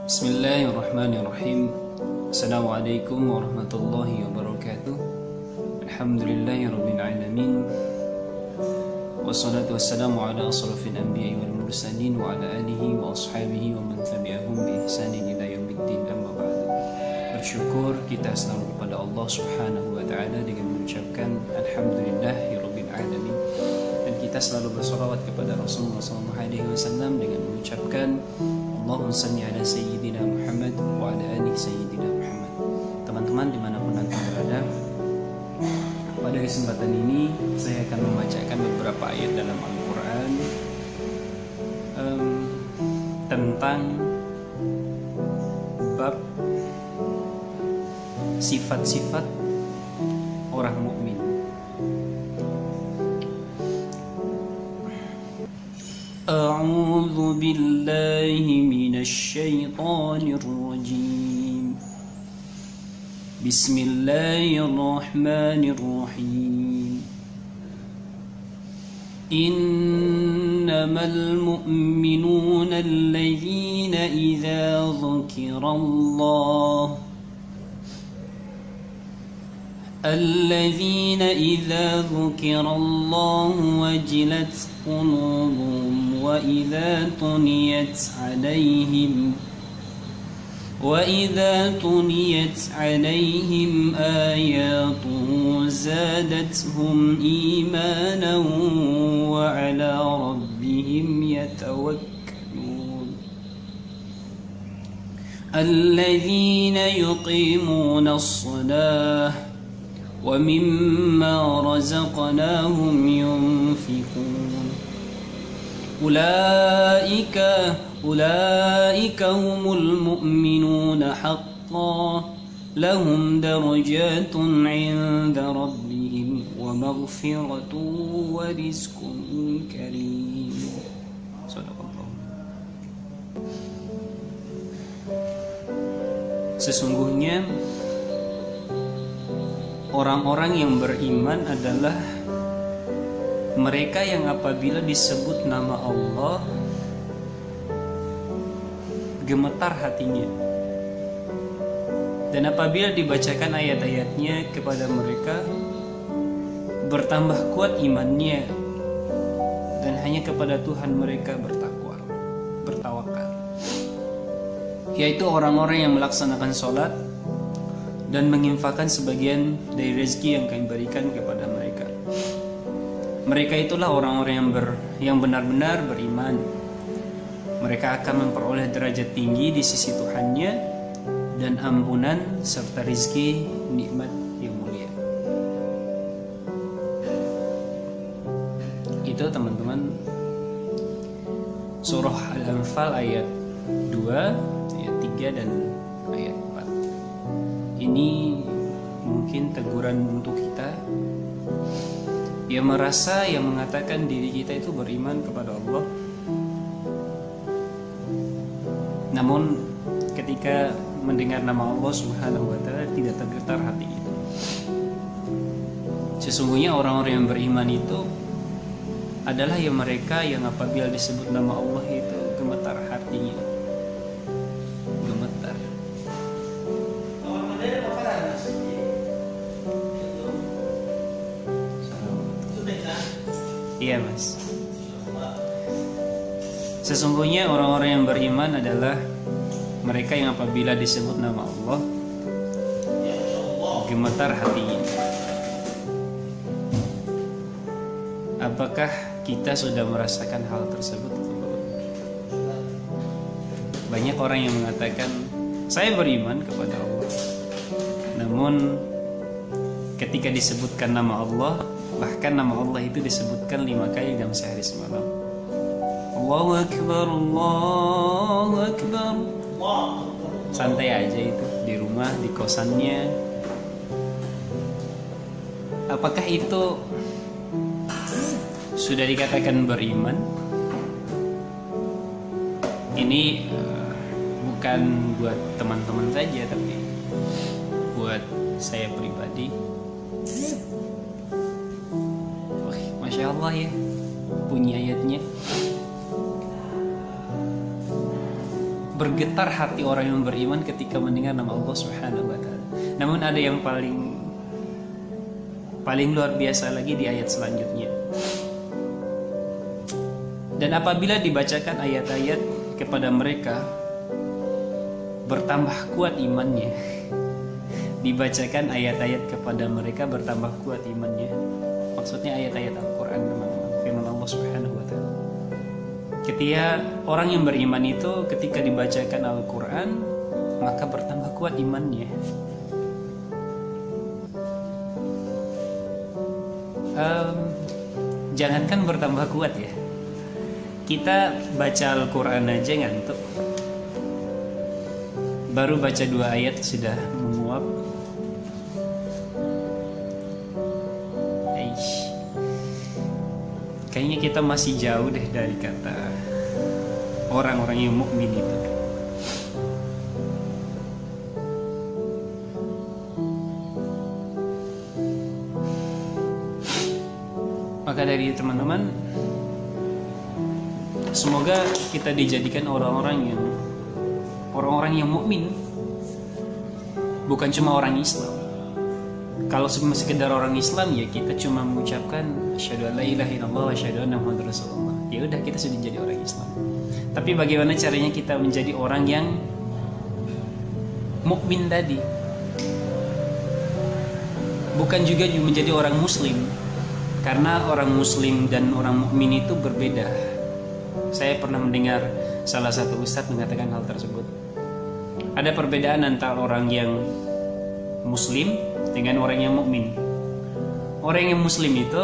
Bismillahirrahmanirrahim. Assalamualaikum warahmatullahi wabarakatuh. Alhamdulillahirabbil alamin. Wassalatu wassalamu ala asrafil anbiya'i wal mursalin wa ala alihi wa ashabihi wa man tabi'ahum bi ihsanin ila yaumiddin, amma ba'du. Bersyukur kita selalu kepada Allah Subhanahu wa taala dengan mengucapkan alhamdulillahirabbil alamin. Dan kita selalu bersolawat kepada Rasulullah SAW dengan mengucapkan Allahumma salli ala Sayyidina Muhammad wa ala ali Sayyidina Muhammad. Teman-teman dimanapun anda berada, pada kesempatan ini saya akan membacakan beberapa ayat dalam Al-Quran tentang bab sifat-sifat orang mukmin. A'udzu billahi minasy syaithanir rajim. Bismillahirrahmanirrahim. Innamal mu'minuna alladzina idza dzukirallah الذين إذا ذكر الله وجلت قلوبهم وإذا تليت عليهم آياته زادتهم إيمانا وعلى ربهم يتوكلون الذين يقيمون الصلاة ومما رزقناهم ينفقون أولئك هم المؤمنون حقا لهم درجات عند ربهم ومغفرة ورزق كريم. صدق الله. Sesungguhnya orang-orang yang beriman adalah mereka yang apabila disebut nama Allah gemetar hatinya, dan apabila dibacakan ayat-ayatnya kepada mereka bertambah kuat imannya, dan hanya kepada Tuhan mereka bertawakal, yaitu orang-orang yang melaksanakan sholat dan menginfakkan sebagian dari rezeki yang kami berikan kepada mereka. Mereka itulah orang-orang yang benar-benar beriman. Mereka akan memperoleh derajat tinggi di sisi Tuhannya dan ampunan serta rezeki nikmat yang mulia. Itu teman-teman surah Al-Anfal ayat 2, ayat 3 dan ayat 4. Ini mungkin teguran untuk kita yang merasa, yang mengatakan diri kita itu beriman kepada Allah, namun ketika mendengar nama Allah Subhanahu wa ta'ala tidak tergetar hati kita. Sesungguhnya orang-orang yang beriman itu adalah yang mereka yang apabila disebut nama Allah itu gemetar hatinya. Gemetar. Iya mas. Sesungguhnya orang-orang yang beriman adalah mereka yang apabila disebut nama Allah gemetar hatinya. Apakah kita sudah merasakan hal tersebut? Banyak orang yang mengatakan saya beriman kepada Allah, namun ketika disebutkan nama Allah, bahkan nama Allah itu disebutkan 5 kali dalam sehari semalam. Allahu Akbar, Allahu Akbar. Santai aja itu di rumah, di kosannya. Apakah itu sudah dikatakan beriman? Ini bukan buat teman-teman saja, tapi buat saya pribadi. Masya Allah ya, bunyi ayatnya. bergetar hati orang yang beriman ketika mendengar nama Allah Subhanahu wa taala. Namun ada yang paling luar biasa lagi di ayat selanjutnya. Dan apabila dibacakan ayat-ayat kepada mereka, bertambah kuat imannya. Dibacakan ayat-ayat kepada mereka, bertambah kuat imannya. Maksudnya ayat-ayat Al-Quran, teman-teman, firman Allah Subhanahu wa taala. Ketika orang yang beriman itu ketika dibacakan Al-Quran, maka bertambah kuat imannya. Jangankan bertambah kuat ya, kita baca Al-Quran aja ngantuk. Baru baca 2 ayat sudah menguap. Kayaknya kita masih jauh deh dari kata orang-orang yang mukmin itu. Maka dari teman-teman, semoga kita dijadikan orang-orang yang mukmin, bukan cuma orang Islam. Kalau sekedar orang Islam ya kita cuma mengucapkan asyhadu an la ilaha illallah wa asyhadu anna muhammadar rasulullah. Ya udah, kita sudah jadi orang Islam. Tapi bagaimana caranya kita menjadi orang yang mukmin tadi? Bukan juga menjadi orang muslim. Karena orang muslim dan orang mukmin itu berbeda. Saya pernah mendengar salah satu ustadz mengatakan hal tersebut. Ada perbedaan antara orang yang muslim dengan orang yang mukmin. Orang yang muslim itu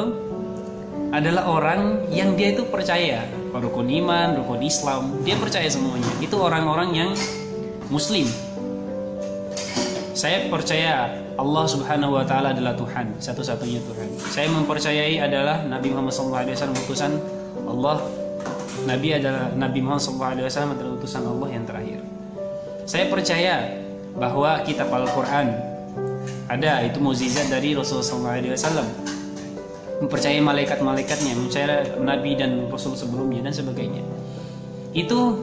adalah orang yang dia itu percaya rukun iman, rukun Islam, dia percaya semuanya. Itu orang-orang yang muslim. Saya percaya Allah Subhanahu wa taala adalah Tuhan, satu-satunya Tuhan. Saya mempercayai adalah Nabi Muhammad SAW utusan Allah. Nabi Muhammad SAW adalah utusan Allah yang terakhir. Saya percaya bahwa kitab Al-Quran ada, itu mukjizat dari Rasulullah SAW. Mempercayai malaikat-malaikatnya, mempercayai Nabi dan Rasul sebelumnya dan sebagainya. Itu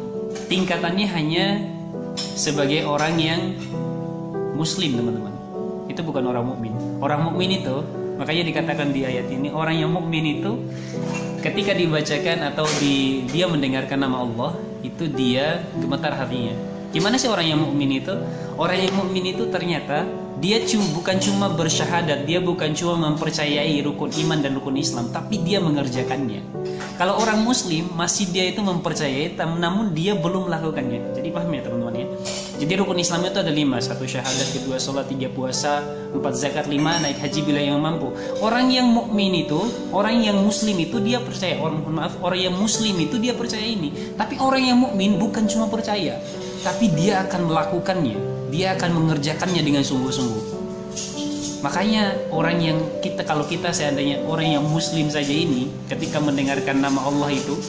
tingkatannya hanya sebagai orang yang muslim, teman-teman. Itu bukan orang mukmin. Orang mukmin itu, makanya dikatakan di ayat ini, orang yang mukmin itu ketika dibacakan atau dia mendengarkan nama Allah, itu dia gemetar hatinya. Gimana sih orang yang mukmin itu? Orang yang mukmin itu ternyata dia bukan cuma bersyahadat, dia bukan cuma mempercayai rukun iman dan rukun Islam, tapi dia mengerjakannya. Kalau orang muslim masih dia itu mempercayai, namun dia belum melakukannya. Jadi paham ya teman-teman ya. Jadi rukun Islam itu ada 5, 1 syahadat, 2 sholat, 3 puasa, 4 zakat, 5 naik haji bila yang mampu. Orang yang mukmin itu, orang yang muslim itu dia percaya. Orang yang muslim itu dia percaya ini. Tapi orang yang mukmin bukan cuma percaya, tapi dia akan melakukannya. Dia akan mengerjakannya dengan sungguh-sungguh. Makanya kalau kita seandainya orang yang muslim saja ini, ketika mendengarkan nama Allah itu,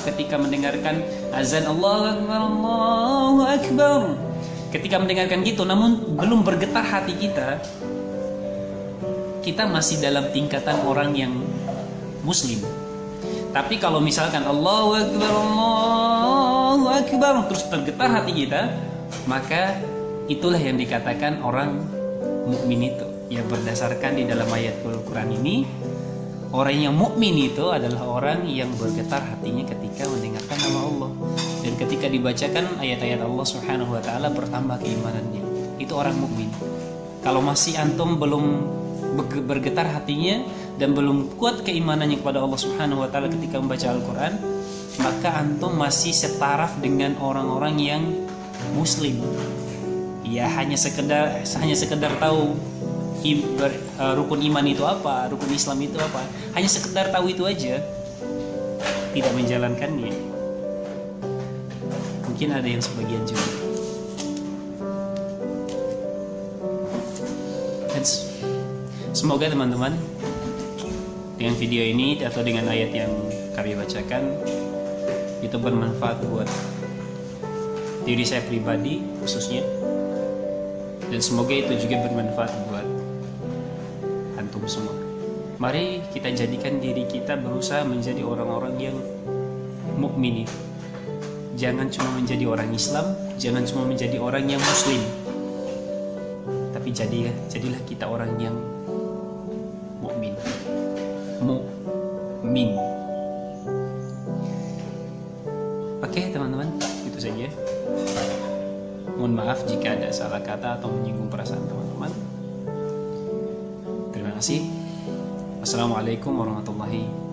ketika mendengarkan azan Allahu Akbar, Allahu Akbar, ketika mendengarkan gitu, namun belum bergetar hati kita masih dalam tingkatan orang yang muslim. Tapi kalau misalkan Allahu Akbar, Allahu Akbar, terus tergetar hati kita, maka itulah yang dikatakan orang mukmin itu. Ya, berdasarkan di dalam ayat Al-Quran ini, orang yang mukmin itu adalah orang yang bergetar hatinya ketika mendengarkan nama Allah, dan ketika dibacakan ayat-ayat Allah Subhanahu wa taala bertambah keimanannya. Itu orang mukmin. Kalau masih antum belum bergetar hatinya dan belum kuat keimanannya kepada Allah Subhanahu wa taala ketika membaca Al-Quran, maka antum masih setaraf dengan orang-orang yang muslim. Ya, hanya sekedar tahu rukun iman itu apa, rukun Islam itu apa, hanya sekedar tahu itu aja, tidak menjalankannya. Mungkin ada yang sebagian juga. Dan semoga teman-teman dengan video ini atau dengan ayat yang kami bacakan itu bermanfaat buat diri saya pribadi khususnya, dan semoga itu juga bermanfaat buat antum semua. Mari kita jadikan diri kita berusaha menjadi orang-orang yang mukmin. Jangan cuma menjadi orang Islam, jangan cuma menjadi orang yang Muslim, tapi jadilah kita orang yang mukmin. Mukmin. Oke teman-teman, itu saja. Mohon maaf jika ada salah kata atau menyinggung perasaan teman-teman. Terima kasih. Wassalamualaikum warahmatullahi wabarakatuh.